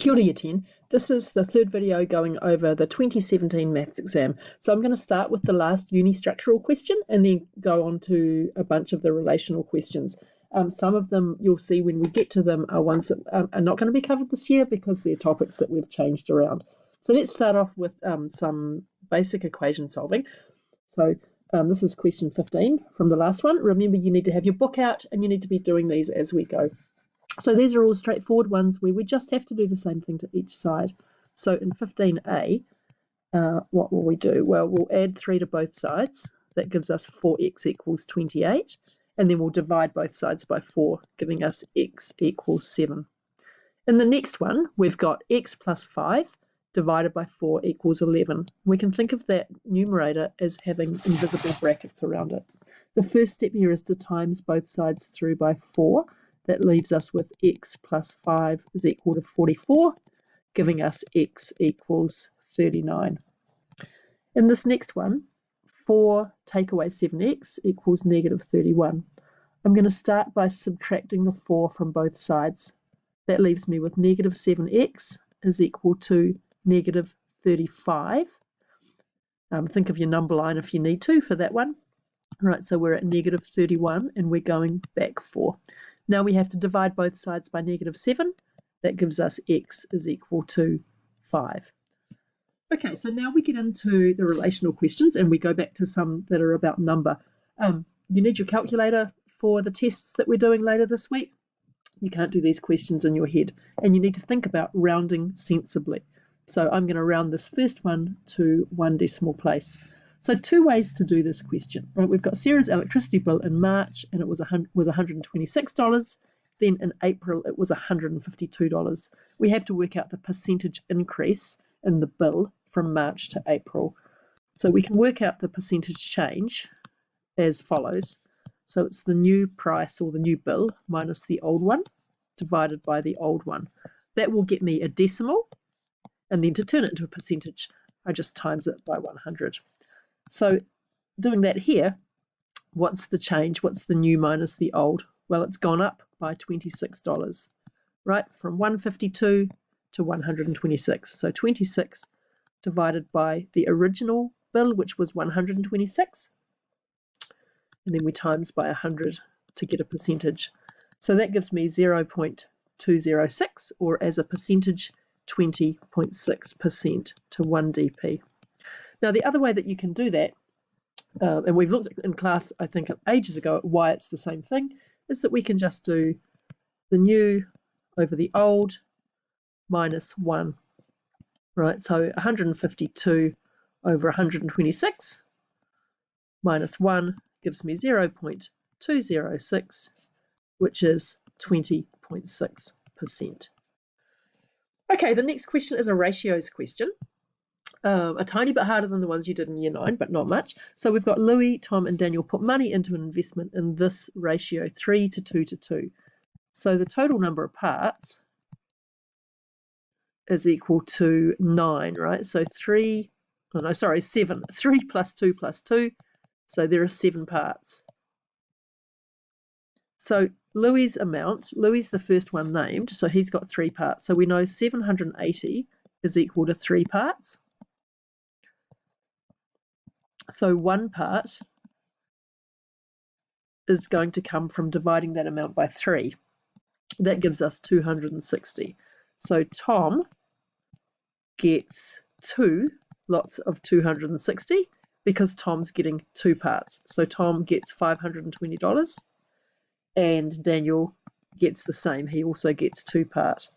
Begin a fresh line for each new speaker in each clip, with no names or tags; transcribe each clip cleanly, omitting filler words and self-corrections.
Kia ora, Year 10. This is the third video going over the 2017 maths exam. So I'm going to start with the last uni structural question and then go on to a bunch of the relational questions. Some of them you'll see when we get to them are ones that are not going to be covered this year because they're topics that we've changed around. So let's start off with some basic equation solving. So this is question 15 from the last one. Remember, you need to have your book out and you need to be doing these as we go. So these are all straightforward ones where we just have to do the same thing to each side. So in 15a, what will we do? Well, we'll add 3 to both sides. That gives us 4x equals 28. And then we'll divide both sides by 4, giving us x equals 7. In the next one, we've got x plus 5 divided by 4 equals 11. We can think of that numerator as having invisible brackets around it. The first step here is to times both sides through by 4. That leaves us with x plus 5 is equal to 44, giving us x equals 39. In this next one, 4 take away 7x equals negative 31. I'm going to start by subtracting the 4 from both sides. That leaves me with negative 7x is equal to negative 35. Think of your number line if you need to for that one. Right, so we're at negative 31 and we're going back 4. Now we have to divide both sides by negative 7. That gives us x is equal to 5. Okay, so now we get into the relational questions and we go back to some that are about number. You need your calculator for the tests that we're doing later this week. You can't do these questions in your head and you need to think about rounding sensibly. So I'm going to round this first one to 1 decimal place. So 2 ways to do this question. Right, we've got Sarah's electricity bill in March and it was $126. Then in April it was $152. We have to work out the percentage increase in the bill from March to April. So we can work out the percentage change as follows. So it's the new price or the new bill minus the old one divided by the old one. That will get me a decimal, and then to turn it into a percentage, I just times it by 100. So doing that here, what's the change? What's the new minus the old? Well, it's gone up by $26, right? From 152 to 126. So 26 divided by the original bill, which was 126. And then we times by 100 to get a percentage. So that gives me 0.206, or as a percentage, 20.6% to 1 dp. Now, the other way that you can do that, and we've looked in class, I think, ages ago at why it's the same thing, is that we can just do the new over the old minus 1. Right, so 152 over 126 minus 1 gives me 0.206, which is 20.6%. Okay, the next question is a ratios question. A tiny bit harder than the ones you did in year 9, but not much. So we've got Louis, Tom and Daniel put money into an investment in this ratio 3 to 2 to 2. So the total number of parts is equal to 9, right? So 7. 3 plus 2 plus 2. So there are 7 parts. So Louis' amount, Louis the first one named, so he's got 3 parts. So we know 780 is equal to 3 parts. So 1 part is going to come from dividing that amount by 3. That gives us 260. So Tom gets 2 lots of 260 because Tom's getting 2 parts. So Tom gets $520 and Daniel gets the same. He also gets 2 parts.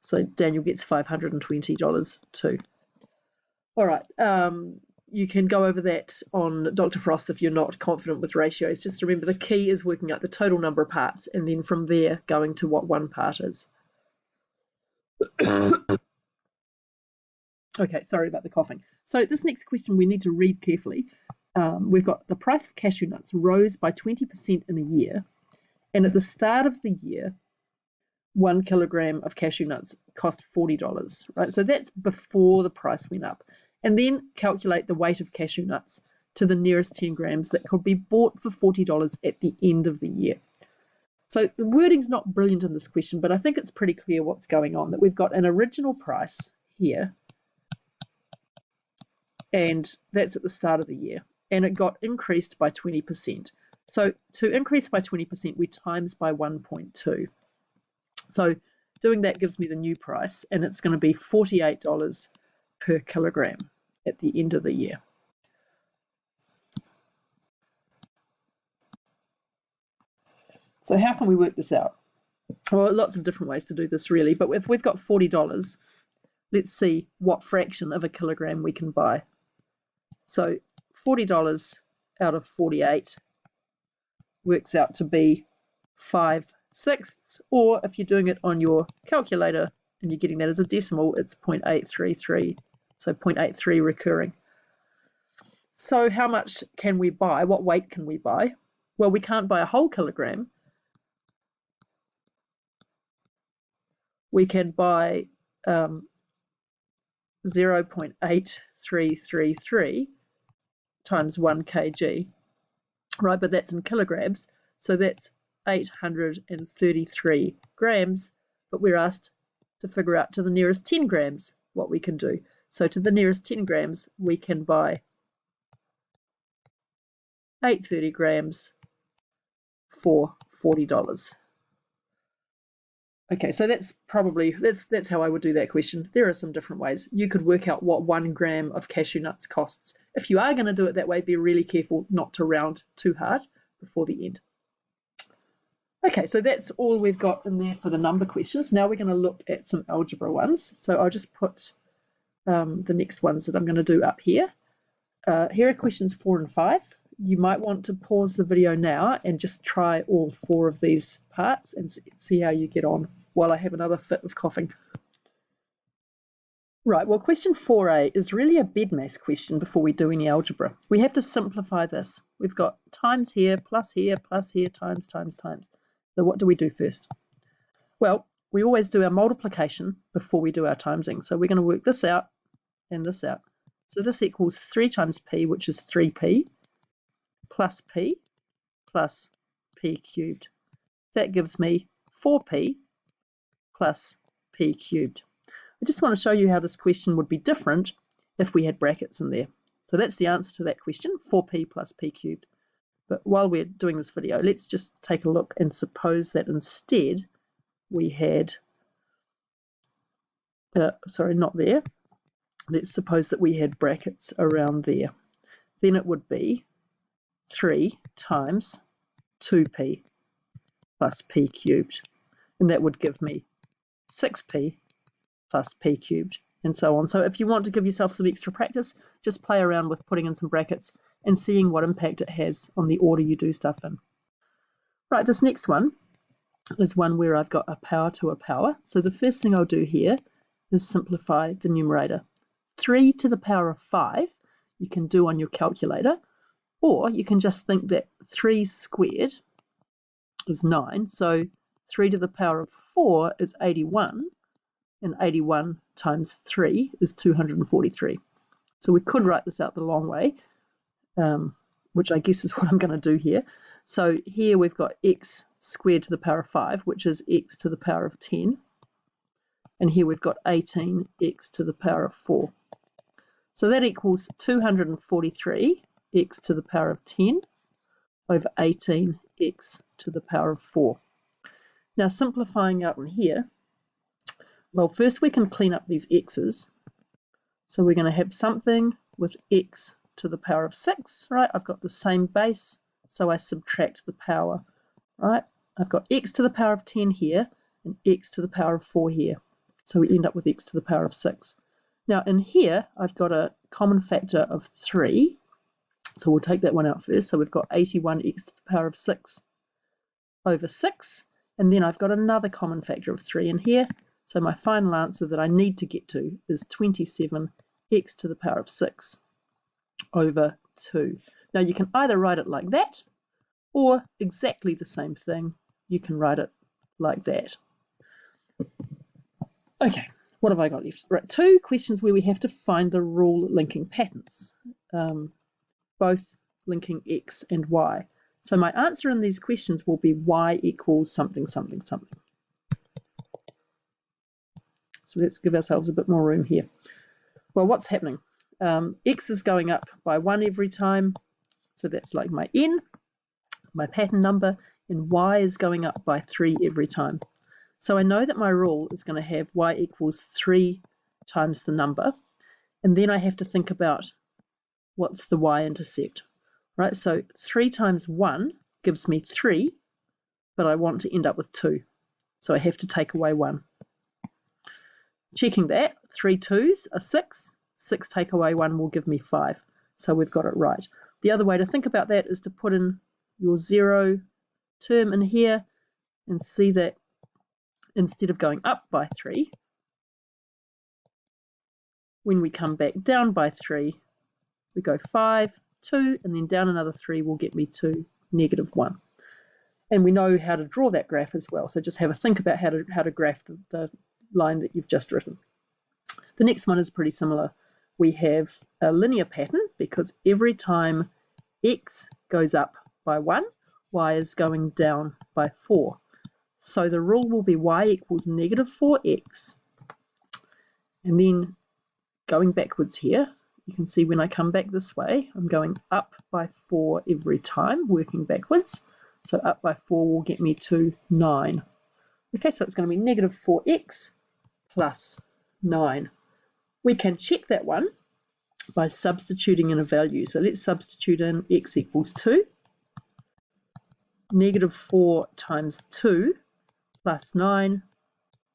So Daniel gets $520 too. All right, you can go over that on Dr. Frost if you're not confident with ratios. Just remember the key is working out the total number of parts and then from there going to what 1 part is. Okay, sorry about the coughing. So this next question we need to read carefully. We've got the price of cashew nuts rose by 20% in a year, and at the start of the year, 1 kilogram of cashew nuts cost $40, right? So that's before the price went up. And then calculate the weight of cashew nuts to the nearest 10 grams that could be bought for $40 at the end of the year. So the wording's not brilliant in this question, but I think it's pretty clear what's going on, that we've got an original price here, and that's at the start of the year, and it got increased by 20%. So to increase by 20%, we times by 1.2. So doing that gives me the new price, and it's going to be $48 per kilogram at the end of the year. So how can we work this out? Well, lots of different ways to do this, really. But if we've got $40, let's see what fraction of a kilogram we can buy. So $40 out of 48 works out to be 5/6, or if you're doing it on your calculator and you're getting that as a decimal, it's 0.833, so 0.83 recurring. So how much can we buy? What weight can we buy? Well, we can't buy a whole kilogram. We can buy 0.8333 times 1 kg, right? But that's in kilograms, so that's 833 grams, but we're asked to figure out to the nearest 10 grams what we can do. So to the nearest 10 grams, we can buy 830 grams for $40. Okay, so that's how I would do that question. There are some different ways. You could work out what 1 gram of cashew nuts costs. If you are going to do it that way, be really careful not to round too hard before the end. Okay, so that's all we've got in there for the number questions. Now we're going to look at some algebra ones. So I'll just put the next ones that I'm going to do up here. Here are questions 4 and 5. You might want to pause the video now and just try all 4 of these parts and see how you get on while I have another fit of coughing. Right, well, question 4a is really a BEDMAS question before we do any algebra. We have to simplify this. We've got times here, plus here, times, times. So what do we do first? Well, we always do our multiplication before we do our timesing. So we're going to work this out and this out. So this equals 3 times p, which is 3p, plus p cubed. That gives me 4p plus p cubed. I just want to show you how this question would be different if we had brackets in there. So that's the answer to that question, 4p plus p cubed. But while we're doing this video, let's just take a look and suppose that instead we had, not there. Let's suppose that we had brackets around there. Then it would be 3 times 2p plus p cubed, and that would give me 6p plus p cubed, and so on. So if you want to give yourself some extra practice, just play around with putting in some brackets and seeing what impact it has on the order you do stuff in. Right, this next one is one where I've got a power to a power. So the first thing I'll do here is simplify the numerator. 3 to the power of 5 you can do on your calculator, or you can just think that 3 squared is 9, so 3 to the power of 4 is 81, and 81 times 3 is 243. So we could write this out the long way, which I guess is what I'm going to do here. So here we've got x squared to the power of 5, which is x to the power of 10. And here we've got 18x to the power of 4. So that equals 243 x to the power of 10 over 18x to the power of 4. Now simplifying out in here, well, first we can clean up these x's. So we're going to have something with x to the power of 6, right? I've got the same base, so I subtract the power, right? I've got x to the power of 10 here and x to the power of 4 here. So we end up with x to the power of 6. Now in here, I've got a common factor of 3. So we'll take that one out first. So we've got 81x to the power of 6 over 6. And then I've got another common factor of 3 in here. So my final answer that I need to get to is 27x to the power of 6 over 2. Now you can either write it like that, or exactly the same thing, you can write it like that. Okay, what have I got left? Right, 2 questions where we have to find the rule linking patterns, both linking x and y. So my answer in these questions will be y equals something, something, something. So let's give ourselves a bit more room here. Well, what's happening? X is going up by 1 every time, so that's like my n, my pattern number, and y is going up by 3 every time. So I know that my rule is going to have y equals 3 times the number, and then I have to think about what's the y-intercept, right? So 3 times 1 gives me 3, but I want to end up with 2, so I have to take away 1. Checking that, 3 2s are 6, 6 take away 1 will give me 5, so we've got it right. The other way to think about that is to put in your 0 term in here and see that instead of going up by 3, when we come back down by 3, we go 5, 2, and then down another 3 will get me to -1. And we know how to draw that graph as well, so just have a think about how to graph the line that you've just written. The next one is pretty similar. We have a linear pattern because every time x goes up by 1, y is going down by 4. So the rule will be y equals -4x. And then going backwards here, you can see when I come back this way, I'm going up by 4 every time, working backwards. So up by 4 will get me to 9. Okay, so it's going to be -4x plus 9. We can check that one by substituting in a value. So let's substitute in x equals 2. -4 times 2 plus 9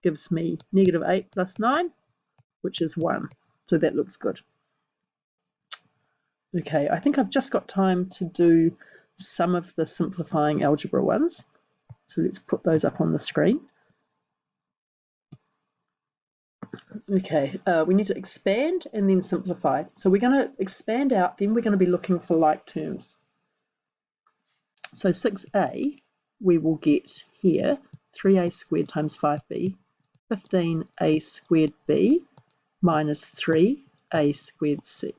gives me -8 plus 9, which is 1. So that looks good. Okay, I think I've just got time to do some of the simplifying algebra ones. So let's put those up on the screen. Okay, we need to expand and then simplify. So we're going to expand out, then we're going to be looking for like terms. So 6a, we will get here 3a squared times 5b, 15a squared b minus 3a squared c.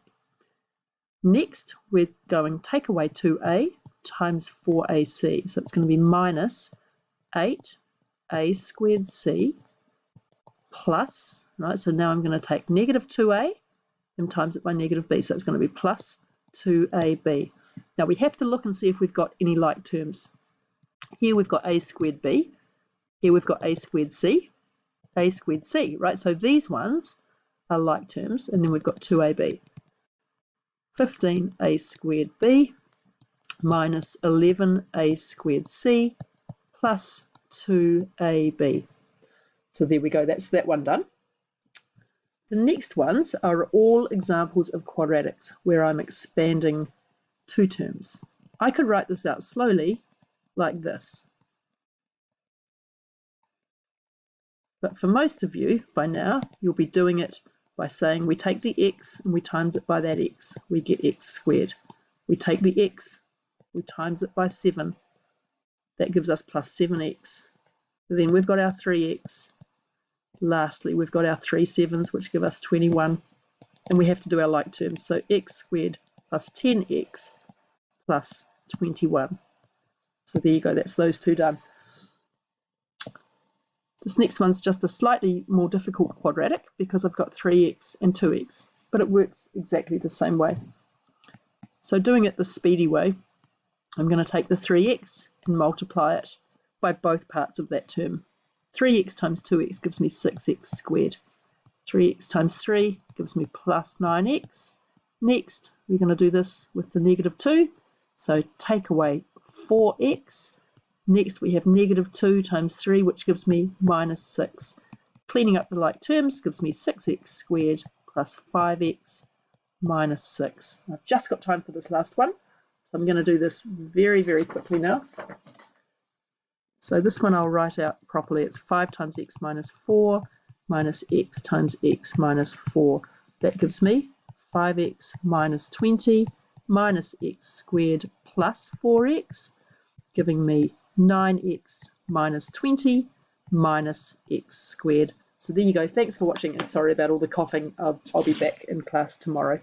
Next, we're going to take away 2a times 4ac. So it's going to be minus 8a squared c plus, right, so now I'm going to take -2a and times it by -b. So it's going to be plus 2ab. Now we have to look and see if we've got any like terms. Here we've got a squared b. Here we've got a squared c, right? So these ones are like terms, and then we've got 2ab. 15a squared b minus 11a squared c plus 2ab. So there we go, that's that one done. The next ones are all examples of quadratics where I'm expanding two terms. I could write this out slowly like this. But for most of you, by now, you'll be doing it by saying we take the x and we times it by that x. We get x squared. We take the x, we times it by 7. That gives us plus 7x. Then we've got our 3x. Lastly, we've got our 3 7s, which give us 21. And we have to do our like terms. So x squared plus 10x plus 21. So there you go, that's those two done. This next one's just a slightly more difficult quadratic because I've got 3x and 2x, but it works exactly the same way. So doing it the speedy way, I'm going to take the 3x and multiply it by both parts of that term. 3x times 2x gives me 6x squared. 3x times 3 gives me plus 9x. Next, we're going to do this with the -2, so take away 4x. Next, we have -2 times 3, which gives me minus 6. Cleaning up the like terms gives me 6x squared plus 5x minus 6. I've just got time for this last one, so I'm going to do this very, very quickly now. So this one I'll write out properly. It's 5 times x minus 4 minus x times x minus 4. That gives me 5x minus 20 minus x squared plus 4x, giving me 9x minus 20 minus x squared. So there you go. Thanks for watching, and sorry about all the coughing. I'll be back in class tomorrow.